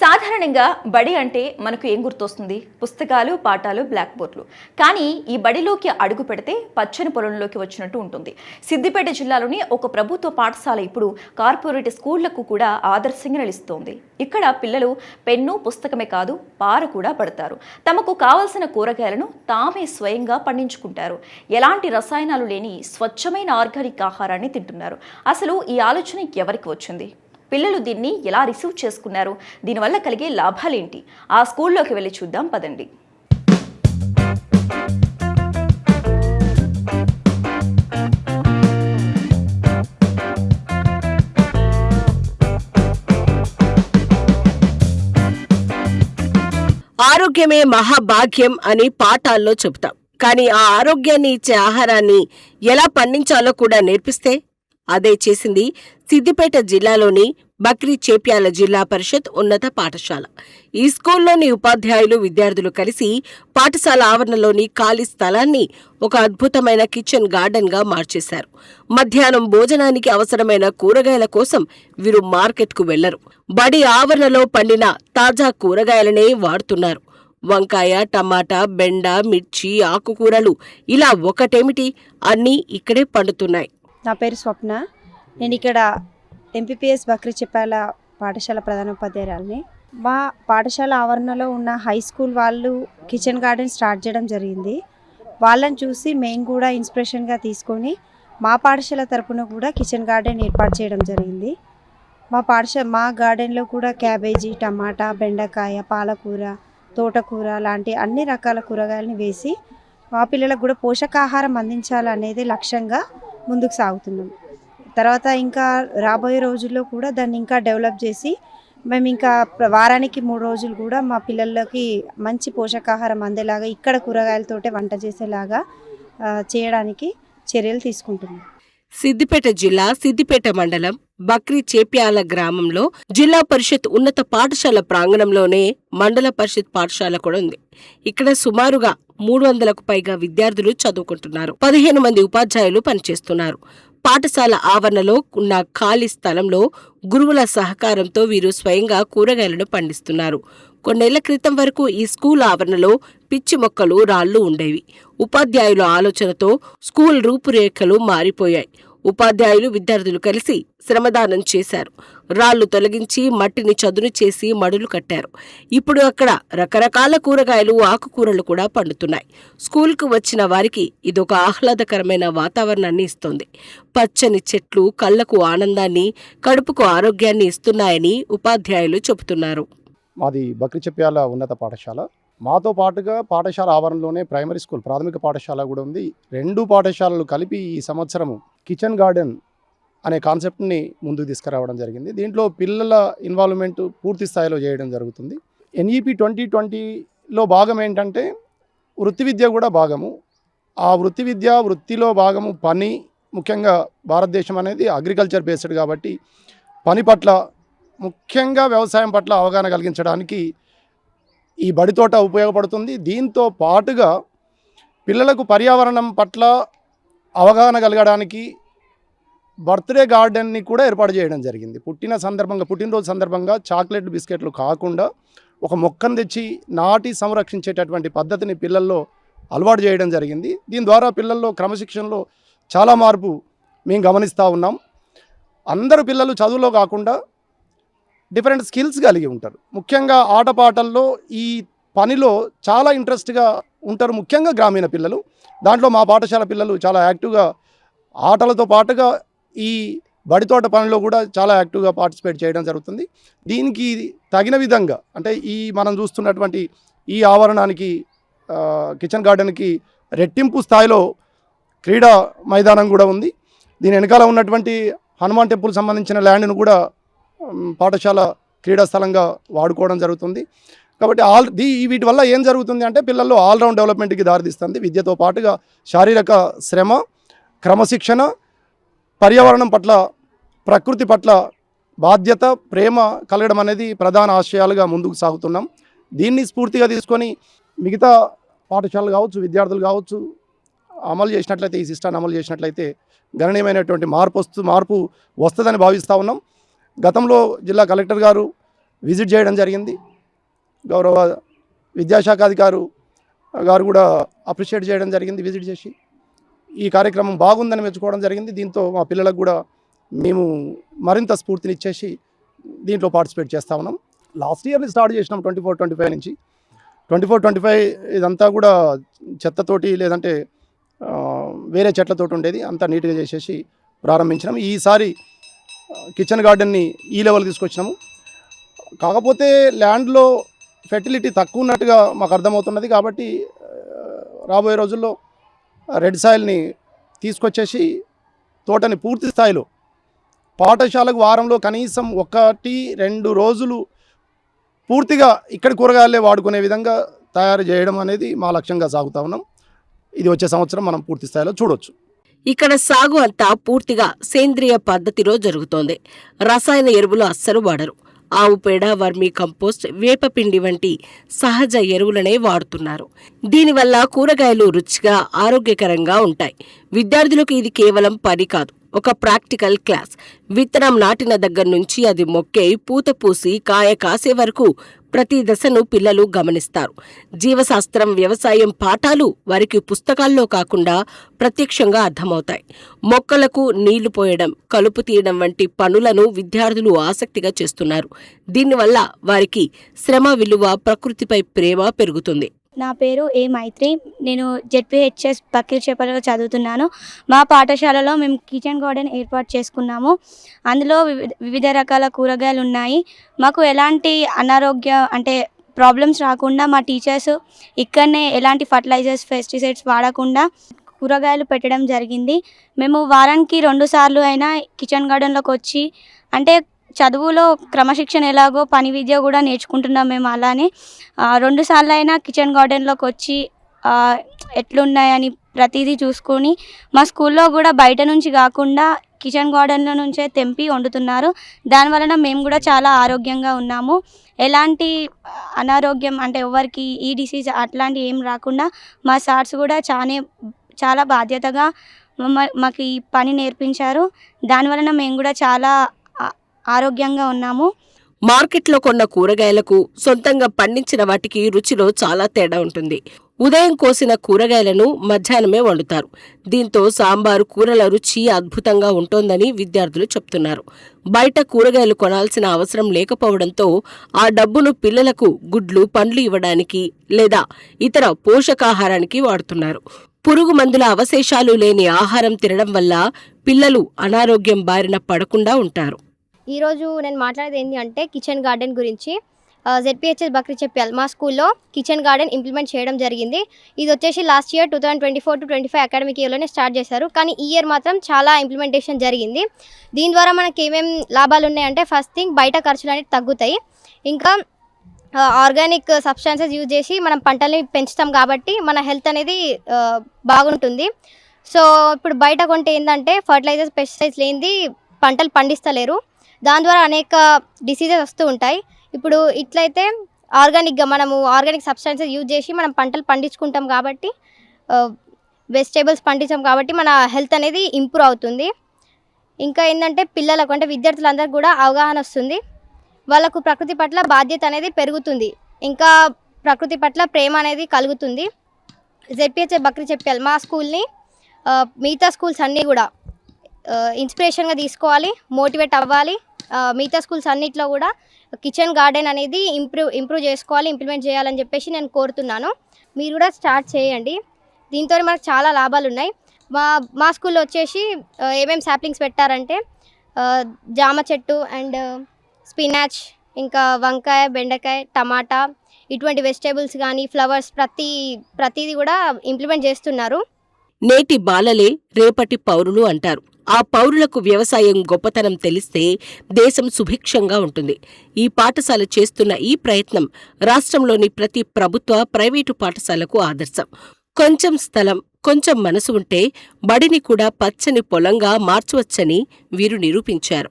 సాధారణంగా బడి అంటే మనకు ఏం గుర్తొస్తుంది? పుస్తకాలు, పాఠాలు, బ్లాక్ బోర్డులు. కానీ ఈ బడిలోకి అడుగు పెడితే పచ్చని పొలంలోకి వచ్చినట్టు ఉంటుంది. సిద్దిపేట జిల్లాలోని ఒక ప్రభుత్వ పాఠశాల ఇప్పుడు కార్పొరేట్ స్కూళ్లకు కూడా ఆదర్శంగా నిలుస్తోంది. ఇక్కడ పిల్లలు పెన్ను, పుస్తకమే కాదు పార కూడా పడతారు. తమకు కావలసిన కూరగాయలను తామే స్వయంగా పండించుకుంటారు. ఎలాంటి రసాయనాలు లేని స్వచ్ఛమైన ఆర్గానిక్ ఆహారాన్ని తింటున్నారు. అసలు ఈ ఆలోచన ఎవరికి వచ్చింది? పిల్లలు దీన్ని ఎలా రిసీవ్ చేసుకున్నారు? దీనివల్ల కలిగే లాభాలేంటి? ఆ స్కూల్లోకి వెళ్ళి చూద్దాం పదండి. ఆరోగ్యమే మహాభాగ్యం అని పాఠాల్లో చెబుతాం. కానీ ఆ ఆరోగ్యాన్ని ఇచ్చే ఆహారాన్ని ఎలా పండించాలో కూడా నేర్పిస్తే అదే చేసింది సిద్దిపేట జిల్లాలోని బక్రీ చేప్యాల జిల్లా పరిషత్ ఉన్నత పాఠశాల. ఈ స్కూల్లోని ఉపాధ్యాయులు, విద్యార్థులు కలిసి పాఠశాల ఆవరణలోని ఖాళీ స్థలాన్ని ఒక అద్భుతమైన కిచెన్ గార్డెన్ గా మార్చేశారు. మధ్యాహ్నం భోజనానికి అవసరమైన కూరగాయల కోసం వీరు మార్కెట్కు వెళ్లరు. బడి ఆవరణలో పండిన తాజా కూరగాయలనే వాడుతున్నారు. వంకాయ, టమాటా, బెండ, మిర్చి, ఆకుకూరలు ఇలా ఒకటేమిటి అన్నీ ఇక్కడే పండుతున్నాయి. నా పేరు స్వప్న. నేను ఇక్కడ ఎంపీపీఎస్ బక్రీ చేప్యాల పాఠశాల ప్రధానోపాధ్యాయురాలిని. మా పాఠశాల ఆవరణలో ఉన్న హై స్కూల్ వాళ్ళు కిచెన్ గార్డెన్ స్టార్ట్ చేయడం జరిగింది. వాళ్ళని చూసి మేము కూడా ఇన్స్పిరేషన్గా తీసుకొని మా పాఠశాల తరపున కూడా కిచెన్ గార్డెన్ ఏర్పాటు చేయడం జరిగింది. మా గార్డెన్లో కూడా క్యాబేజీ, టమాటా, బెండకాయ, పాలకూర, తోటకూర లాంటి అన్ని రకాల కూరగాయలని వేసి మా పిల్లలకు కూడా పోషకాహారం అందించాలనేది లక్ష్యంగా ముందుకు సాగుతున్నాం. తర్వాత ఇంకా రాబోయే రోజుల్లో కూడా దాన్ని ఇంకా డెవలప్ చేసి మేము ఇంకా వారానికి 3 రోజులు కూడా మా పిల్లలకి మంచి పోషకాహారం అందేలాగా ఇక్కడ కూరగాయలతోటే వంట చేసేలాగా చేయడానికి చర్యలు తీసుకుంటున్నాం. సిద్దిపేట జిల్లా సిద్దిపేట మండలం బక్రీ చేప్యాల గ్రామంలో జిల్లా పరిషత్ ఉన్నత పాఠశాల ప్రాంగణంలోనే మండల పరిషత్ పాఠశాల కూడా ఉంది. ఇక్కడ సుమారుగా 300కు పైగా విద్యార్థులు చదువుకుంటున్నారు. 15 మంది ఉపాధ్యాయులు పనిచేస్తున్నారు. పాఠశాల ఆవరణలో ఉన్న ఖాళీ స్థలంలో గురువుల సహకారంతో వీరు స్వయంగా కూరగాయలను పండిస్తున్నారు. కొన్నేళ్ల క్రితం వరకు ఈ స్కూల్ ఆవరణలో పిచ్చి మొక్కలు, రాళ్లు ఉండేవి. ఉపాధ్యాయుల ఆలోచనతో స్కూల్ రూపురేఖలు మారిపోయాయి. ఉపాధ్యాయులు, విద్యార్థులు కలిసి శ్రమదానం చేశారు. రాళ్లు తొలగించి మట్టిని చదును చేసి మడులు కట్టారు. ఇప్పుడు అక్కడ రకరకాల కూరగాయలు, ఆకుకూరలు కూడా పండుతున్నాయి. స్కూల్కు వచ్చిన వారికి ఇదొక ఆహ్లాదకరమైన వాతావరణాన్ని ఇస్తోంది. పచ్చని చెట్లు కళ్లకు ఆనందాన్ని, కడుపుకు ఆరోగ్యాన్ని ఇస్తున్నాయని ఉపాధ్యాయులు చెబుతున్నారు. మాది బక్రీ చేప్యాల ఉన్నత పాఠశాల. మాతో పాటుగా పాఠశాల ఆవరణలోనే ప్రైమరీ స్కూల్, ప్రాథమిక పాఠశాల కూడా ఉంది. 2 పాఠశాలలు కలిపి ఈ సంవత్సరము కిచెన్ గార్డెన్ అనే కాన్సెప్ట్ని ముందుకు తీసుకురావడం జరిగింది. దీంట్లో పిల్లల ఇన్వాల్వ్మెంట్ పూర్తి స్థాయిలో చేయడం జరుగుతుంది. NEP 2020లో భాగం ఏంటంటే వృత్తి విద్య కూడా భాగము. ఆ వృత్తి విద్య, వృత్తిలో భాగము పని. ముఖ్యంగా భారతదేశం అనేది అగ్రికల్చర్ బేస్డ్ కాబట్టి పని పట్ల, ముఖ్యంగా వ్యవసాయం పట్ల అవగాహన కలిగించడానికి ఈ బడితోట ఉపయోగపడుతుంది. దీంతో పాటుగా పిల్లలకు పర్యావరణం పట్ల అవగాహన కలగడానికి బర్త్డే గార్డెన్ని కూడా ఏర్పాటు చేయడం జరిగింది. పుట్టినరోజు సందర్భంగా చాక్లెట్, బిస్కెట్లు కాకుండా ఒక మొక్కను తెచ్చి నాటి సంరక్షించేటటువంటి పద్ధతిని పిల్లల్లో అలవాటు చేయడం జరిగింది. దీని ద్వారా పిల్లల్లో క్రమశిక్షణలో చాలా మార్పు మేము గమనిస్తూ ఉన్నాం. అందరూ పిల్లలు చదువులో కాకుండా డిఫరెంట్ స్కిల్స్ కలిగి ఉంటారు. ముఖ్యంగా ఆటపాటల్లో, ఈ పనిలో చాలా ఇంట్రెస్ట్గా ఉంటారు, ముఖ్యంగా గ్రామీణ పిల్లలు. దాంట్లో మా పాఠశాల పిల్లలు చాలా యాక్టివ్గా ఆటలతో పాటుగా ఈ బడితోట పనిలో కూడా చాలా యాక్టివ్గా పార్టిసిపేట్ చేయడం జరుగుతుంది. దీనికి తగిన విధంగా అంటే మనం చూస్తున్నటువంటి ఈ ఆవరణానికి, కిచెన్ గార్డెన్కి రెట్టింపు స్థాయిలో క్రీడా మైదానం కూడా ఉంది. దీని వెనకాల ఉన్నటువంటి హనుమాన్ టెంపుల్ సంబంధించిన ల్యాండ్ను కూడా పాఠశాల క్రీడా స్థలంగా వాడుకోవడం జరుగుతుంది. కాబట్టి వీటి వల్ల ఏం జరుగుతుంది అంటే పిల్లల్లో ఆల్రౌండ్ డెవలప్మెంట్కి దారితీస్తుంది. విద్యతో పాటుగా శారీరక శ్రమ, క్రమశిక్షణ, పర్యావరణం పట్ల, ప్రకృతి పట్ల బాధ్యత, ప్రేమ కలగడం అనేది ప్రధాన ఆశయాలుగా ముందుకు సాగుతున్నాం. దీన్ని స్ఫూర్తిగా తీసుకొని మిగతా పాఠశాలలు కావచ్చు, విద్యార్థులు కావచ్చు అమలు చేసినట్లయితే, ఈ సిస్టాన్ని అమలు చేసినట్లయితే గణనీయమైనటువంటి మార్పు వస్తుందని భావిస్తూ ఉన్నాం. గతంలో జిల్లా కలెక్టర్ గారు విజిట్ చేయడం జరిగింది. గౌరవ విద్యాశాఖ అధికారు గారు కూడా అప్రిషియేట్ చేయడం జరిగింది విజిట్ చేసి. ఈ కార్యక్రమం బాగుందని మెచ్చుకోవడం జరిగింది. దీంతో మా పిల్లలకు కూడా మేము మరింత స్ఫూర్తినిచ్చేసి దీంట్లో పార్టిసిపేట్ చేస్తూ ఉన్నాం. లాస్ట్ ఇయర్ని స్టార్ట్ చేసినాం 24-25 నుంచి. 24-25 ఇదంతా కూడా చెత్తతోటి లేదంటే వేరే చెట్లతోటి ఉండేది, అంతా నీట్గా చేసేసి ప్రారంభించినాము. ఈసారి కిచెన్ గార్డెన్ని ఈ లెవెల్ తీసుకొచ్చినాము. కాకపోతే ల్యాండ్లో ఫెర్టిలిటీ తక్కువ ఉన్నట్టుగా మాకు అర్థమవుతున్నది. కాబట్టి రాబోయే రోజుల్లో రెడ్ సాయిల్ని తీసుకొచ్చేసి తోటని పూర్తి స్థాయిలో పాఠశాలకు వారంలో కనీసం 1-2 రోజులు పూర్తిగా ఇక్కడ కూరగాయలే వాడుకునే విధంగా తయారు చేయడం అనేది మా లక్ష్యంగా సాగుతూ ఉన్నాం. ఇది వచ్చే సంవత్సరం మనం పూర్తి స్థాయిలో చూడొచ్చు. ఇక్కడ సాగు అంతా పూర్తిగా సేంద్రియ పద్ధతిలో జరుగుతోంది. రసాయన ఎరువులు అస్సలు వాడరు. ఆవు పేడ, వర్మీ కంపోస్ట్, వేపపిండి వంటి సహజ ఎరువులనే వాడుతున్నారు. దీనివల్ల కూరగాయలు రుచిగా, ఆరోగ్యకరంగా ఉంటాయి. విద్యార్థులకు ఇది కేవలం పని కాదు, ఒక ప్రాక్టికల్ క్లాస్. విత్తనం నాటిన దగ్గర నుంచి అది మొక్కై పూత పూసి కాయ కాసే వరకు ప్రతి దశను పిల్లలు గమనిస్తారు. జీవశాస్త్రం, వ్యవసాయం పాఠాలు వారికి పుస్తకాల్లో కాకుండా ప్రత్యక్షంగా అర్థమవుతాయి. మొక్కలకు నీళ్లు పోయడం, కలుపు తీయడం వంటి పనులను విద్యార్థులు ఆసక్తిగా చేస్తున్నారు. దీనివల్ల వారికి శ్రమ విలువ, ప్రకృతిపై ప్రేమ పెరుగుతుంది. నా పేరు ఏ మైత్రి. నేను జెడ్పీహెచ్ఎస్ బక్రీచేపల్లో చదువుతున్నాను. మా పాఠశాలలో మేము కిచెన్ గార్డెన్ ఏర్పాటు చేసుకున్నాము. అందులో వివిధ రకాల కూరగాయలు ఉన్నాయి. మాకు ఎలాంటి అనారోగ్య అంటే ప్రాబ్లమ్స్ రాకుండా మా టీచర్స్ ఇక్కడనే ఎలాంటి ఫర్టిలైజర్స్, పెస్టిసైడ్స్ వాడకుండా కూరగాయలు పెట్టడం జరిగింది. మేము వారానికి 2 సార్లు అయినా కిచెన్ గార్డెన్లోకి వచ్చి అంటే చదువులో క్రమశిక్షణ ఎలాగో పని విద్య కూడా నేర్చుకుంటున్నాం. మేము అలానే 2 సార్లు అయినా కిచెన్ గార్డెన్లోకి వచ్చి ఎట్లున్నాయని ప్రతిదీ చూసుకొని మా స్కూల్లో కూడా బయట నుంచి కాకుండా కిచెన్ గార్డెన్లో నుంచే తెంపి వండుతున్నారు. దానివలన మేము కూడా చాలా ఆరోగ్యంగా ఉన్నాము. ఎలాంటి అనారోగ్యం అంటే ఎవరికి ఈ డిసీజ్ అట్లాంటివి ఏం రాకుండా మా సార్స్ కూడా చాలా బాధ్యతగా మాకు ఈ పని నేర్పించారు. దానివలన మేము కూడా చాలా ఆరోగ్యంగా ఉన్నాము. మార్కెట్లో కొన్న కూరగాయలకు సొంతంగా పండించిన వాటికి రుచిలో చాలా తేడా ఉంటుంది. ఉదయం కోసిన కూరగాయలను మధ్యాహ్నమే వండుతారు. దీంతో సాంబారు, కూరల రుచి అద్భుతంగా ఉంటోందని విద్యార్థులు చెప్తున్నారు. బయట కూరగాయలు కొనాల్సిన అవసరం లేకపోవడంతో ఆ డబ్బును పిల్లలకు గుడ్లు, పండ్లు ఇవ్వడానికి లేదా ఇతర పోషకాహారానికి వాడుతున్నారు. పురుగు మందుల అవశేషాలు లేని ఆహారం తినడం వల్ల పిల్లలు అనారోగ్యం బారిన పడకుండా ఉంటారు. ఈరోజు నేను మాట్లాడేది ఏంటి అంటే కిచెన్ గార్డెన్ గురించి. జెడ్పీహెచ్ఎస్ బక్రీచేపల్ మా స్కూల్లో కిచెన్ గార్డెన్ ఇంప్లిమెంట్ చేయడం జరిగింది. ఇది వచ్చేసి లాస్ట్ ఇయర్ 2024-25 అకాడమిక్ ఇయర్లోనే స్టార్ట్ చేశారు. కానీ ఈ ఇయర్ మాత్రం చాలా ఇంప్లిమెంటేషన్ జరిగింది. దీని ద్వారా మనకి ఏమేమి లాభాలు ఉన్నాయంటే ఫస్ట్ థింగ్ బయట ఖర్చులు అనేవి తగ్గుతాయి. ఇంకా ఆర్గానిక్ సబ్స్టాన్సెస్ యూజ్ చేసి మనం పంటల్ని పెంచుతాం కాబట్టి మన హెల్త్ అనేది బాగుంటుంది. సో ఇప్పుడు బయట కొంటే ఏంటంటే ఫర్టిలైజర్స్, పెస్టిసైడ్స్ లేనిది పంటలు పండిస్తలేరు. దాని ద్వారా అనేక డిసీజెస్ వస్తూ ఉంటాయి. ఇప్పుడు ఇట్లయితే ఆర్గానిక్గా మనము ఆర్గానిక్ సబ్స్టాన్సెస్ యూజ్ చేసి మనం పంటలు పండించుకుంటాం కాబట్టి వెజిటేబుల్స్ పండించాం కాబట్టి మన హెల్త్ అనేది ఇంప్రూవ్ అవుతుంది. ఇంకా ఏంటంటే పిల్లలకు అంటే విద్యార్థులందరికీ కూడా అవగాహన వస్తుంది. వాళ్ళకు ప్రకృతి పట్ల బాధ్యత అనేది పెరుగుతుంది. ఇంకా ప్రకృతి పట్ల ప్రేమ అనేది కలుగుతుంది. జెడ్పీహెచ్ఎస్ బక్రీచేపల్ మా స్కూల్ని మిగతా స్కూల్స్ అన్నీ కూడా ఇన్స్పిరేషన్గా తీసుకోవాలి, మోటివేట్ అవ్వాలి. మిగతా స్కూల్స్ అన్నిట్లో కూడా కిచెన్ గార్డెన్ అనేది ఇంప్రూవ్ చేసుకోవాలి, ఇంప్లిమెంట్ చేయాలని చెప్పేసి నేను కోరుతున్నాను. మీరు కూడా స్టార్ట్ చేయండి. దీంతో మనకు చాలా లాభాలు ఉన్నాయి. మా స్కూల్లో వచ్చేసి ఏమేమి సాప్లింగ్స్ పెట్టారంటే జామ చెట్టు అండ్ స్పినాచ్, ఇంకా వంకాయ, బెండకాయ, టమాటా ఇటువంటి వెజిటేబుల్స్ కానీ ఫ్లవర్స్ ప్రతిదీ కూడా ఇంప్లిమెంట్ చేస్తున్నారు. నేటి బాలలే రేపటి పౌరులు అంటారు. ఆ పౌరులకు వ్యవసాయం గొప్పతనం తెలిస్తే దేశం సుభిక్షంగా ఉంటుంది. ఈ పాఠశాల చేస్తున్న ఈ ప్రయత్నం రాష్ట్రంలోని ప్రతి ప్రభుత్వ, ప్రైవేటు పాఠశాలకు ఆదర్శం. కొంచెం స్థలం, కొంచెం మనసు ఉంటే బడిని కూడా పచ్చని పొలంగా మార్చవచ్చని వీరు నిరూపించారు.